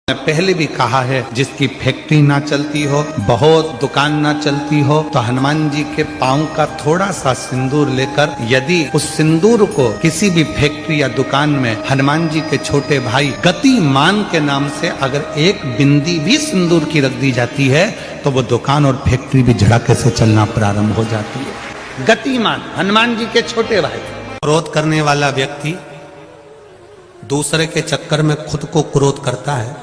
मैं पहले भी कहा है, जिसकी फैक्ट्री ना चलती हो, बहुत दुकान ना चलती हो, तो हनुमान जी के पांव का थोड़ा सा सिंदूर लेकर यदि उस सिंदूर को किसी भी फैक्ट्री या दुकान में हनुमान जी के छोटे भाई गतिमान के नाम से अगर एक बिंदी भी सिंदूर की रख दी जाती है तो वो दुकान और फैक्ट्री भी झड़के से चलना प्रारंभ हो जाती है। गतिमान हनुमान जी के छोटे भाई। क्रोध करने वाला व्यक्ति दूसरे के चक्कर में खुद को क्रोध करता है,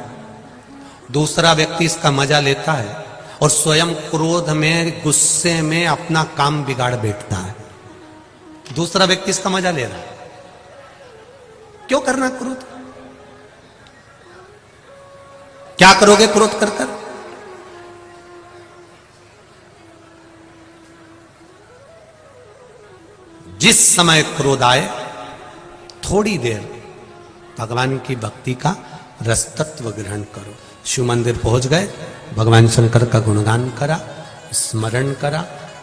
दूसरा व्यक्ति इसका मजा लेता है और स्वयं क्रोध में गुस्से में अपना काम बिगाड़ बैठता है। दूसरा व्यक्ति इसका मजा ले रहा है। क्यों करना क्रोध? क्या करोगे क्रोध कर कर? जिस समय क्रोध आए थोड़ी देर भगवान की भक्ति का रसतत्व ग्रहण करो। शिव मंदिर पहुंच गए, भगवान शंकर का गुणगान करा, स्मरण करा।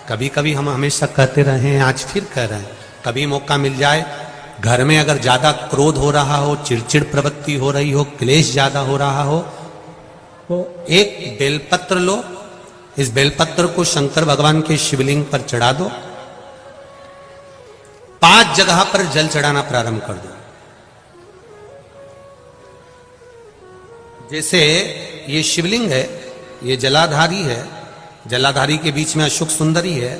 कभी कभी हम हमेशा कहते रहे, आज फिर कह रहे हैं, कभी मौका मिल जाए घर में अगर ज्यादा क्रोध हो रहा हो, चिड़चिड़ प्रवृत्ति हो रही हो, क्लेश ज्यादा हो रहा हो, तो एक बेलपत्र लो। इस बेलपत्र को शंकर भगवान के शिवलिंग पर चढ़ा दो। 5 जगह पर जल चढ़ाना प्रारंभ कर दो। जैसे ये शिवलिंग है, ये जलाधारी है, जलाधारी के बीच में अशोक सुंदरी है,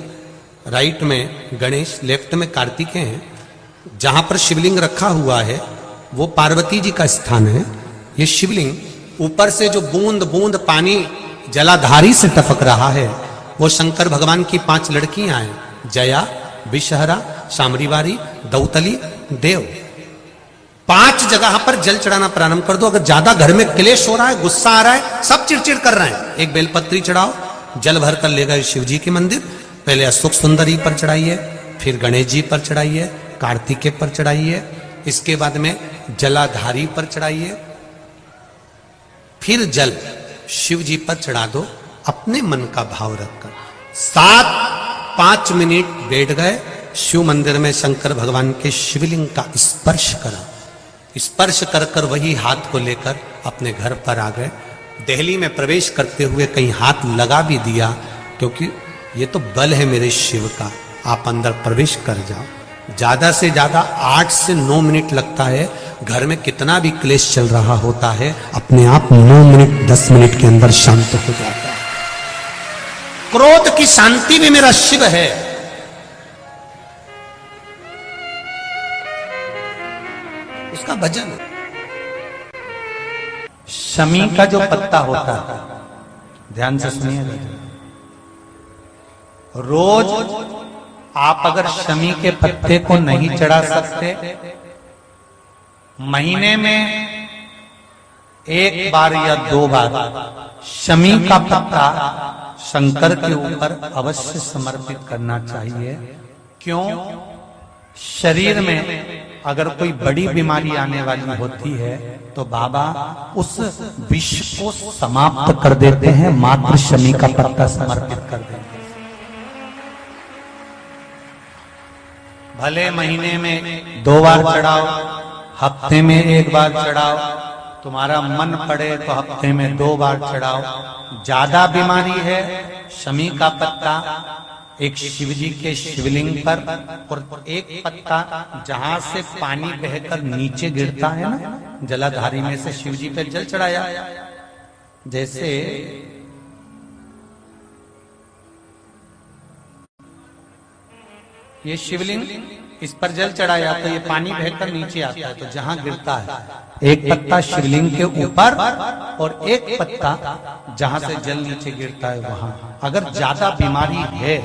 राइट में गणेश, लेफ्ट में कार्तिकेय हैं। जहां पर शिवलिंग रखा हुआ है वो पार्वती जी का स्थान है। ये शिवलिंग ऊपर से जो बूंद बूंद पानी जलाधारी से टपक रहा है वो शंकर भगवान की 5 लड़कियां हैं, जया, विषहरा, शामरीवारी, दौतली, देव। 5 जगह पर जल चढ़ाना प्रारंभ कर दो। अगर ज्यादा घर में क्लेश हो रहा है, गुस्सा आ रहा है, सब चिड़चिड़ कर रहे हैं, एक बेलपत्री चढ़ाओ, जल भर कर ले गए शिव जी के मंदिर। पहले अशोक सुंदरी पर चढ़ाइए, फिर गणेश जी पर चढ़ाइए, कार्तिकेय पर चढ़ाइए, इसके बाद में जलाधारी पर चढ़ाइए, फिर जल शिव जी पर चढ़ा दो अपने मन का भाव रखकर। 5 मिनट बैठ गए, शिव मंदिर में शंकर भगवान के शिवलिंग का स्पर्श करा। स्पर्श कर कर वही हाथ को लेकर अपने घर पर आ गए। दिल्ली में प्रवेश करते हुए कहीं हाथ लगा भी दिया, क्योंकि ये तो बल है मेरे शिव का, आप अंदर प्रवेश कर जाओ। ज्यादा से ज्यादा 8 से 9 मिनट लगता है। घर में कितना भी क्लेश चल रहा होता है, अपने आप 9 मिनट 10 मिनट के अंदर शांत हो जाता है। क्रोध की शांति भी मेरा शिव है। उसका भजन। शमी का जो पत्ता होता है, ध्यान से सुनिएगा, रोज आप अगर शमी के पत्ते को नहीं चढ़ा सकते, महीने में 1 बार या 2 बार शमी का पत्ता शंकर के ऊपर अवश्य समर्पित करना चाहिए। क्यों? शरीर में अगर कोई बड़ी बीमारी आने वाली होती है तो बाबा उस विष को समाप्त कर देते हैं, मात्र शमी का पत्ता समर्पित कर देते हैं। भले महीने में 2 बार चढ़ाओ, हफ्ते में 1 बार चढ़ाओ, तुम्हारा मन पड़े तो हफ्ते में 2 बार चढ़ाओ। ज्यादा बीमारी है, शमी का पत्ता एक शिवजी के शिवलिंग पर, और एक पत्ता जहां से पानी बहकर नीचे गिरता है ना, जलाधारी में से शिवजी पे जल चढ़ाया। जैसे ये शिवलिंग, इस पर जल चढ़ाया तो ये पानी बहकर नीचे आता है, तो जहां गिरता है एक पत्ता शिवलिंग के ऊपर और एक पत्ता जहां से जल नीचे गिरता है वहां। अगर ज्यादा बीमारी है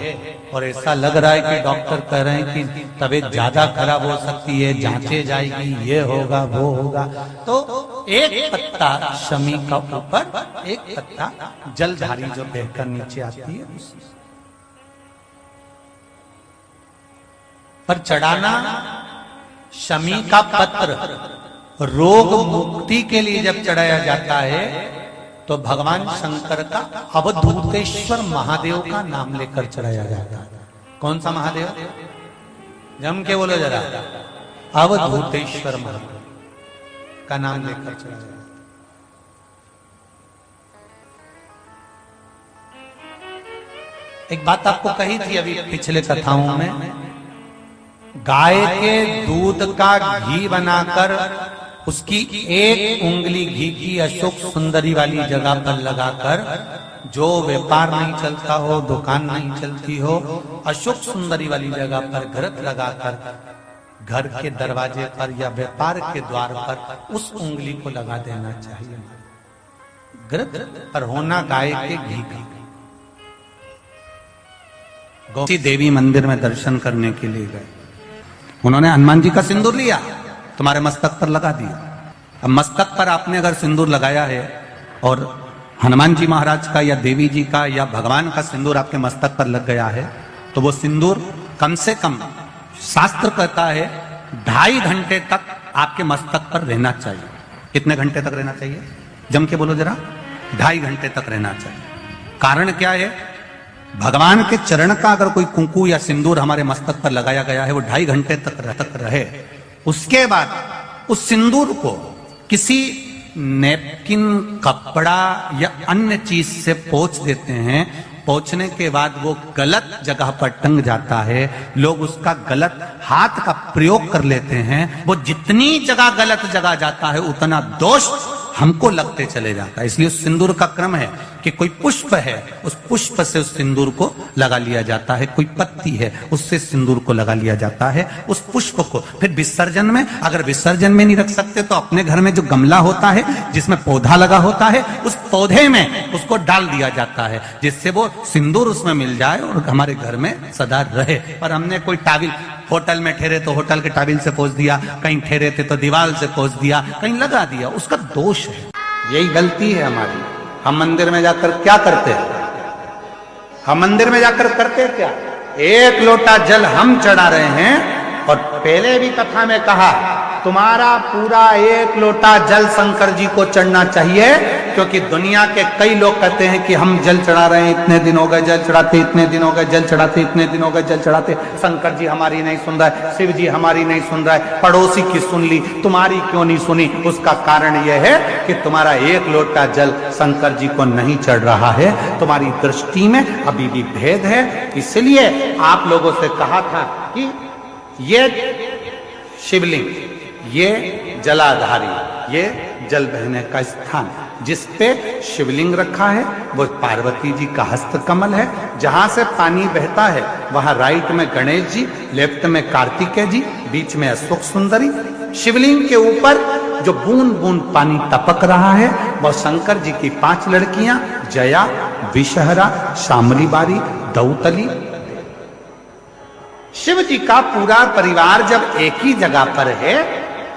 और ऐसा लग रहा है कि डॉक्टर कह रहे हैं कि तबीयत ज्यादा खराब हो सकती है, जांचे जाएगी, ये होगा वो होगा, तो एक पत्ता शमी का ऊपर, एक पत्ता जलधारी जो बहकर नीचे आती है पर चढ़ाना। शमी का पत्र रोग मुक्ति के लिए जब चढ़ाया जाता है तो भगवान शंकर का अवधूतेश्वर महादेव का नाम लेकर चढ़ाया जाता है। कौन सा महादेव? जम के बोलो जरा। अवधूतेश्वर महादेव का नाम लेकर चढ़ाया जाता है। एक बात आपको कही थी अभी पिछले कथाओं में, गाय के दूध का घी बनाकर उसकी एक उंगली घी की अशोक सुंदरी वाली जगह पर लगाकर, जो व्यापार नहीं चलता हो, दुकान नहीं चलती हो, अशोक सुंदरी वाली जगह पर घृत लगाकर घर के दरवाजे पर या व्यापार के द्वार पर उस उंगली को लगा देना चाहिए। घृत पर होना गाय के घी का। गौसी देवी मंदिर में दर्शन करने के लिए गए, उन्होंने हनुमान जी का सिंदूर लिया, तुम्हारे मस्तक पर लगा दिया। अब मस्तक पर आपने अगर सिंदूर लगाया है और हनुमान जी महाराज का या देवी जी का या भगवान का सिंदूर आपके मस्तक पर लग गया है, तो वो सिंदूर कम से कम शास्त्र कहता है 2.5 घंटे तक आपके मस्तक पर रहना चाहिए। कितने घंटे तक रहना चाहिए? जम के बोलो जरा। 2.5 घंटे तक रहना चाहिए। कारण क्या है? भगवान के चरण का अगर कोई कुंकू या सिंदूर हमारे मस्तक पर लगाया गया है, वो 2.5 घंटे तक रहे, उसके बाद उस सिंदूर को किसी नैपकिन, कपड़ा या अन्य चीज से पोंछ देते हैं। पोंछने के बाद वो गलत जगह पर टंग जाता है, लोग उसका गलत हाथ का प्रयोग कर लेते हैं। वो जितनी जगह गलत जगह जाता है उतना दोष हमको लगते चले जाता है। इसलिए उस सिंदूर का क्रम है कि कोई पुष्प है, उस पुष्प से उस सिंदूर को लगा लिया जाता है, कोई पत्ती है उससे सिंदूर को लगा लिया जाता है, उस पुष्प को। फिर विसर्जन में, अगर विसर्जन में नहीं रख सकते तो अपने घर में जो गमला होता है जिसमें पौधा लगा होता है, उस पौधे में उसको डाल दिया जाता है, जिससे वो सिंदूर उसमें मिल जाए और हमारे घर में सदा रहे। और हमने कोई टाविल, होटल में ठहरे तो होटल के टाविल से पोंछ दिया, कहीं ठहरे थे तो दीवार से पोंछ दिया, कहीं लगा दिया, उसका दोष है। यही गलती है हमारी। हम मंदिर में जाकर क्या करते हैं? हम मंदिर में जाकर करते क्या? 1 लोटा जल हम चढ़ा रहे हैं। और पहले भी कथा में कहा, तुम्हारा पूरा 1 लोटा जल शंकर जी को चढ़ना चाहिए, क्योंकि दुनिया के कई लोग कहते हैं कि हम जल चढ़ा रहे हैं, इतने दिन हो गए जल चढ़ाते, इतने दिन हो गए जल चढ़ाते, इतने दिन हो गए जल चढ़ाते, शंकर जी हमारी नहीं सुन रहा है, शिव जी हमारी नहीं सुन रहा है, पड़ोसी की सुन ली, तुम्हारी क्यों नहीं सुनी? उसका कारण यह है कि तुम्हारा 1 लोटा जल शंकर जी को नहीं चढ़ रहा है, तुम्हारी दृष्टि में अभी भी भेद है। इसलिए आप लोगों से कहा था कि ये शिवलिंग, ये जलाधारी, ये जल बहने का स्थान, जिस पे शिवलिंग रखा है वो पार्वती जी का हस्त कमल है। जहां से पानी बहता है वहां राइट में गणेश जी, लेफ्ट में कार्तिकेय जी, बीच में अशोक सुंदरी। शिवलिंग के ऊपर जो बूंद बूंद पानी टपक रहा है वह शंकर जी की 5 लड़कियां, जया, विषहरा, शामली बारी, दौतली। शिव जी का पूरा परिवार जब एक ही जगह पर है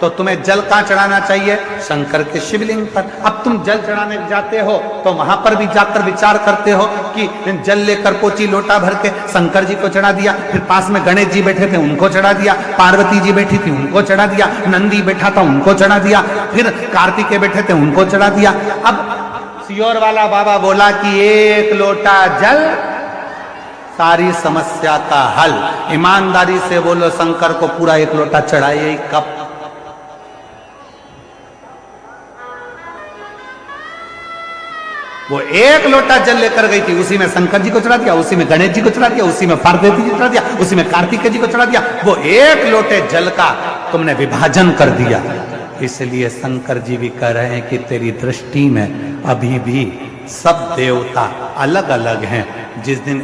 तो तुम्हें जल कहां चढ़ाना चाहिए? शंकर के शिवलिंग पर। अब तुम जल चढ़ाने जाते हो तो वहां पर भी जाकर विचार करते हो कि जल लेकर पोची लोटा भर के शंकर जी को चढ़ा दिया, फिर पास में गणेश जी बैठे थे उनको चढ़ा दिया, पार्वती जी बैठी थी उनको चढ़ा दिया, नंदी बैठा था उनको चढ़ा दिया, फिर कार्तिकेय बैठे थे उनको चढ़ा दिया। अब सियोर वाला बाबा बोला कि 1 लोटा जल सारी समस्या का हल। ईमानदारी से बोलो, शंकर को पूरा 1 लोटा चढ़ाइए कब? वो 1 लोटा जल लेकर गई थी, उसी में शंकर जी को चढ़ा दिया, उसी में गणेश जी को चढ़ा दिया, उसी में पार्वती जी को चढ़ा दिया, उसी में कार्तिकेय जी को चढ़ा दिया। वो 1 लोटे जल का तुमने विभाजन कर दिया। इसलिए शंकर जी भी कह रहे हैं कि तेरी दृष्टि में अभी भी सब देवता अलग अलग हैं। जिस दिन